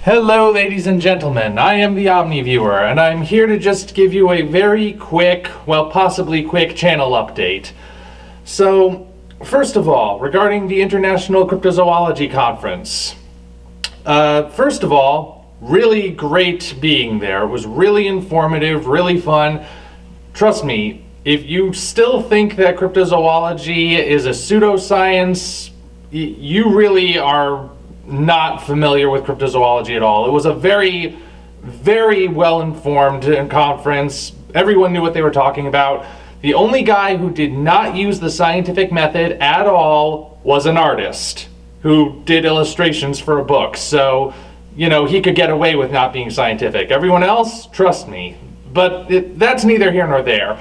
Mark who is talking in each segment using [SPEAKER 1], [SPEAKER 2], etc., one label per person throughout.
[SPEAKER 1] Hello ladies and gentlemen, I am the Omni viewer, and I'm here to just give you a very quick, well possibly quick channel update. So, first of all, regarding the International Cryptozoology Conference. First of all, really great being there. It was really informative, really fun. Trust me, if you still think that cryptozoology is a pseudoscience, you really are not familiar with cryptozoology at all. It was a very, very well-informed conference. Everyone knew what they were talking about. The only guy who did not use the scientific method at all was an artist who did illustrations for a book. So, you know, he could get away with not being scientific. Everyone else, trust me. But that's neither here nor there.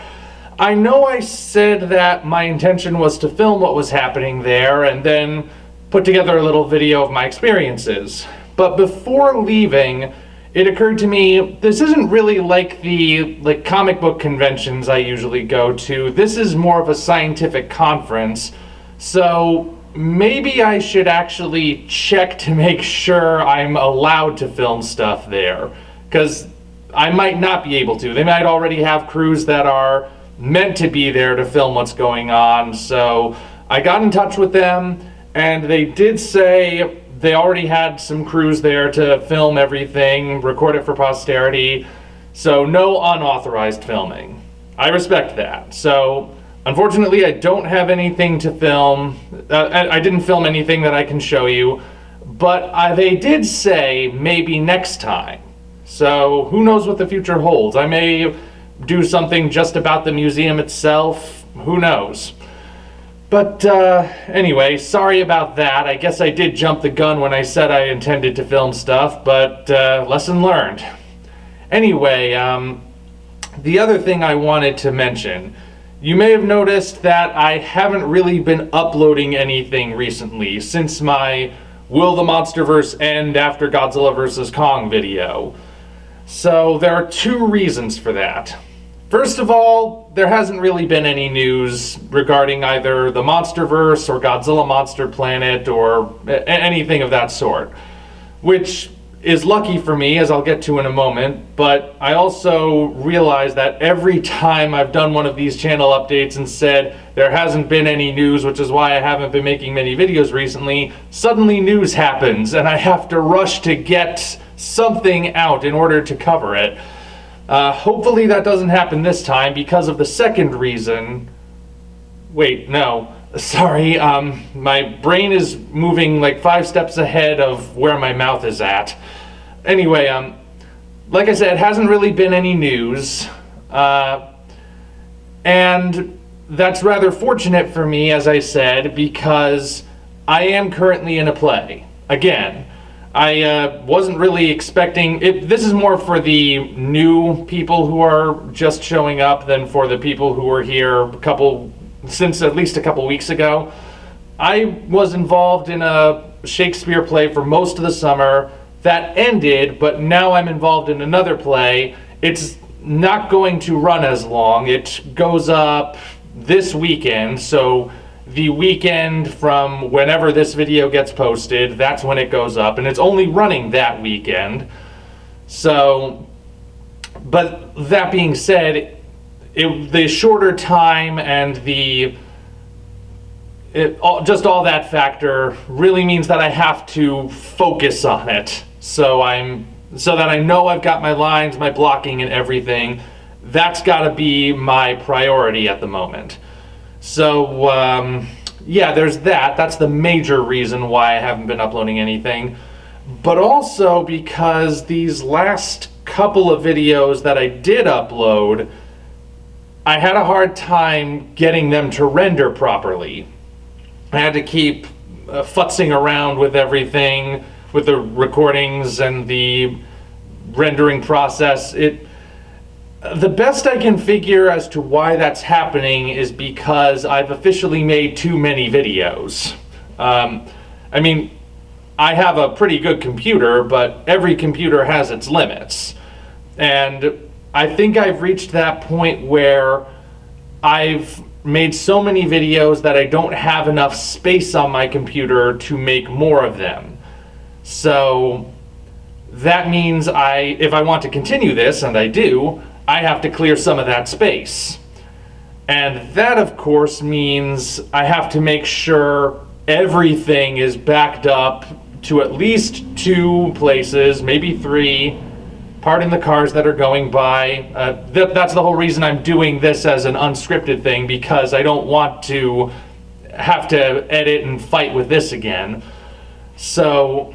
[SPEAKER 1] I know I said that my intention was to film what was happening there and then put together a little video of my experiences. But before leaving, it occurred to me, this isn't really like the comic book conventions I usually go to. This is more of a scientific conference. So maybe I should actually check to make sure I'm allowed to film stuff there. Because I might not be able to. They might already have crews that are meant to be there to film what's going on. So I got in touch with them, and they did say they already had some crews there to film everything, record it for posterity, so no unauthorized filming. I respect that. So, unfortunately, I don't have anything to film. I didn't film anything that I can show you, but they did say maybe next time. So, who knows what the future holds? I may do something just about the museum itself. Who knows? But anyway, sorry about that. I guess I did jump the gun when I said I intended to film stuff, but lesson learned. Anyway, the other thing I wanted to mention, you may have noticed that I haven't really been uploading anything recently since my Will the Monsterverse End After Godzilla vs. Kong video. So there are two reasons for that. First of all, there hasn't really been any news regarding either the Monsterverse or Godzilla Monster Planet or anything of that sort, which is lucky for me, as I'll get to in a moment, but I also realize that every time I've done one of these channel updates and said there hasn't been any news, which is why I haven't been making many videos recently, suddenly news happens and I have to rush to get something out in order to cover it. Hopefully that doesn't happen this time because of the second reason. Wait, no. Sorry, my brain is moving like 5 steps ahead of where my mouth is at. Anyway, like I said, it hasn't really been any news. And that's rather fortunate for me, as I said, because I am currently in a play. Again. I wasn't really expecting it. This is more for the new people who are just showing up than for the people who were here since at least a couple weeks ago. I was involved in a Shakespeare play for most of the summer. That ended, but now I'm involved in another play. It's not going to run as long. It goes up this weekend, so the weekend from whenever this video gets posted, that's when it goes up, and it's only running that weekend. So, but that being said, the shorter time and just all that factor really means that I have to focus on it. So that I know I've got my lines, my blocking and everything. That's got to be my priority at the moment. So, yeah, there's that. That's the major reason why I haven't been uploading anything. But also because these last couple of videos that I did upload, I had a hard time getting them to render properly. I had to keep futzing around with everything, with the recordings and the rendering process. The best I can figure as to why that's happening is because I've officially made too many videos. I mean, I have a pretty good computer, but every computer has its limits. And I think I've reached that point where I've made so many videos that I don't have enough space on my computer to make more of them. So that means if I want to continue this, and I do, I have to clear some of that space. And that, of course, means I have to make sure everything is backed up to at least 2 places, maybe 3, parting the cars that are going by. That's the whole reason I'm doing this as an unscripted thing, because I don't want to have to edit and fight with this again. So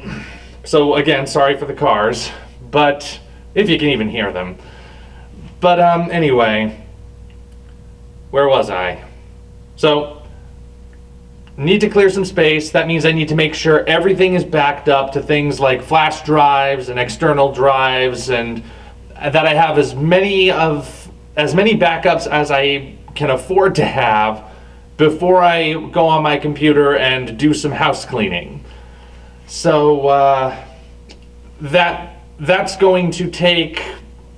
[SPEAKER 1] again, sorry for the cars, but if you can even hear them. But anyway, where was I? So, need to clear some space. That means I need to make sure everything is backed up to things like flash drives and external drives, and that I have as many backups as I can afford to have before I go on my computer and do some house cleaning. So that's going to take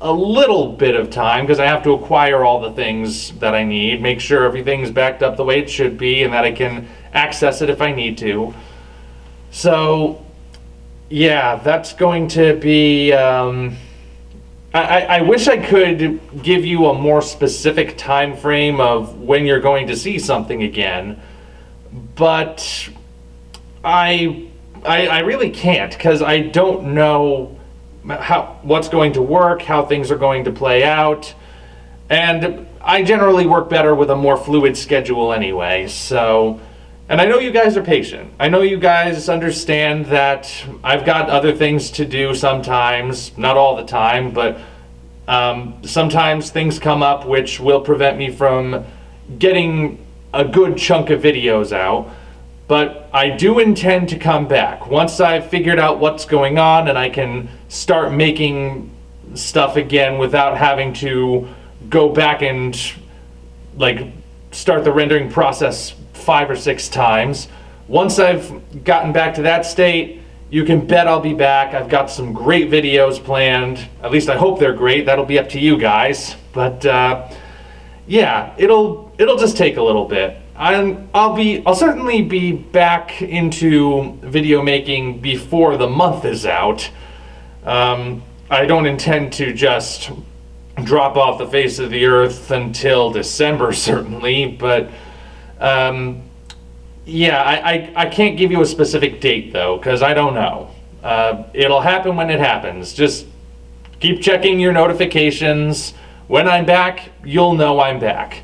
[SPEAKER 1] a little bit of time, because I have to acquire all the things that I need, make sure everything's backed up the way it should be, and that I can access it if I need to. So yeah, that's going to be I wish I could give you a more specific time frame of when you're going to see something again, but I really can't, because I don't know what's going to work, how things are going to play out, and I generally work better with a more fluid schedule anyway. So, and I know you guys are patient. I know you guys understand that I've got other things to do sometimes, not all the time, but sometimes things come up which will prevent me from getting a good chunk of videos out. But I do intend to come back once I've figured out what's going on and I can start making stuff again without having to go back and like start the rendering process 5 or 6 times. Once I've gotten back to that state, you can bet I'll be back. I've got some great videos planned. At least I hope they're great. That'll be up to you guys. But yeah, it'll just take a little bit. I'll certainly be back into video making before the month is out. I don't intend to just drop off the face of the earth until December, certainly, but yeah, I can't give you a specific date though, because I don't know. It'll happen when it happens. Just keep checking your notifications. When I'm back, you'll know I'm back.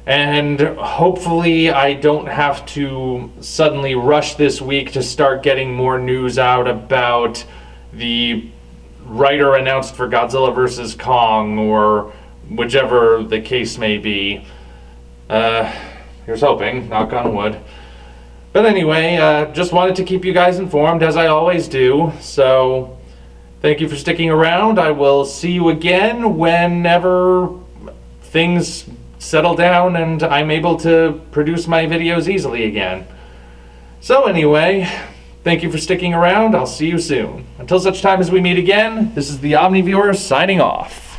[SPEAKER 1] And hopefully I don't have to suddenly rush this week to start getting more news out about the writer announced for Godzilla vs. Kong, or whichever the case may be. Here's hoping, knock on wood. But anyway, just wanted to keep you guys informed, as I always do. So thank you for sticking around. I will see you again whenever things settle down and I'm able to produce my videos easily again. So anyway, thank you for sticking around. I'll see you soon. Until such time as we meet again, this is the Omni Viewer signing off.